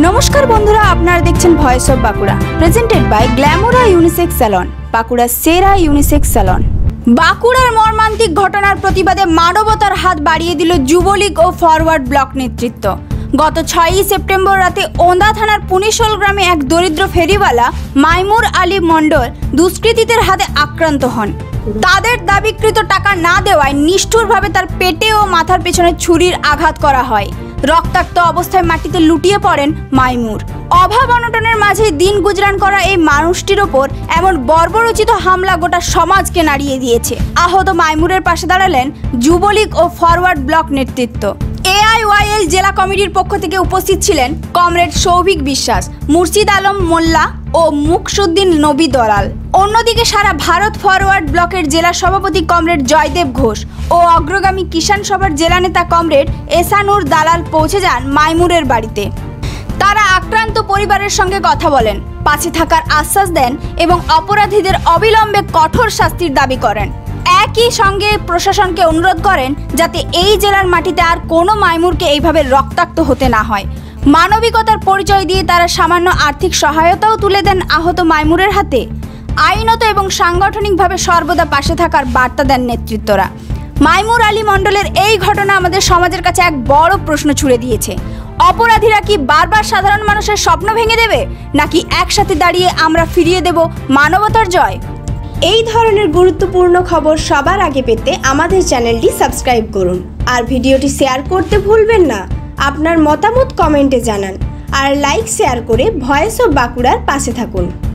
नमस्कार बंधुरा आपनारा देखছেন voice of Bankura presented by Glamora unisex salon বাঁকুড়ার সেরা ইউনিসেক্স স্যালন। বাঁকুড়ার মর্মান্তিক ঘটনার প্রতিবাদে মানবতার হাত বাড়িয়ে দিল যুবলীগ ও ফরওয়ার্ড ব্লক নেতৃত্ব। গত 6 সেপ্টেম্বর রাতে ওন্দা থানার পুনিশল গ্রামে এক দরিদ্র ফেরিওয়ালা মাইমুর আলী মণ্ডল দুষ্কৃতীদের হাতে আক্রান্ত হন। তাদের দাবিকৃত টাকা না দেওয়ায় নিষ্ঠুরভাবে তার পেটে ও মাথার পেছনে ছুরির আঘাত করা হয়। রক্তাক্ত অবস্থায় মাটিতে লুটিয়ে পড়েন মাইমুর। অভাব অনটনের মাঝে দিন গুজরান করা এই মানুষটির ওপর এমন বর্বরোচিত হামলা গোটা সমাজকে নাড়িয়ে দিয়েছে। আহত মাইমুরের পাশে দাঁড়ালেন যুবলীগ ও ফরওয়ার্ড ব্লক নেতৃত্ব। AIYL জেলা কমিটির পক্ষ থেকে উপস্থিত ছিলেন কমরেড সৌভিক বিশ্বাস, মুর্শিদ আলম মোল্লা ও মুকসুদ্দিন নবী দলাল। অন্যদিকে সারা ভারত ফরওয়ার্ড ব্লকের জেলা সভাপতি কমরেড জয়দেব ঘোষ ও অগ্রগামী কিষাণ সভার জেলা নেতা কমরেড এসানুর দালাল পৌঁছে যান মাইমুরের বাড়িতে। তারা আক্রান্ত পরিবারের সঙ্গে কথা বলেন, পাশে থাকার আশ্বাস দেন এবং অপরাধীদের অবিলম্বে কঠোর শাস্তির দাবি করেন। একই সঙ্গে প্রশাসনকে অনুরোধ করেন যাতে এই জেলার মাটিতে আর কোনো মাইমুরকে এইভাবে রক্তাক্ত হতে না হয়। মানবিকতার পরিচয় দিয়ে তারা সামান্য আর্থিক সহায়তাও তুলে দেন আহত মাইমুরের হাতে। আইনত এবং সাংগঠনিকভাবে সর্বদা পাশে থাকার বার্তা দেন নেতৃত্বরা। মাইমুর আলী মণ্ডলের এই ঘটনা আমাদের সমাজের কাছে এক বড় প্রশ্ন ছুড়ে দিয়েছে। অপরাধীরা কি বারবার সাধারণ মানুষের স্বপ্ন ভেঙে দেবে, নাকি একসাথে দাঁড়িয়ে আমরা ফিরিয়ে দেব মানবতার জয়? এই ধরনের গুরুত্বপূর্ণ খবর সবার আগে পেতে আমাদের চ্যানেলটি সাবস্ক্রাইব করুন আর ভিডিওটি শেয়ার করতে ভুলবেন না। আপনার মতামত কমেন্টে জানান আর লাইক শেয়ার করে ভয়েস অফ বাঁকুড়ার পাশে থাকুন।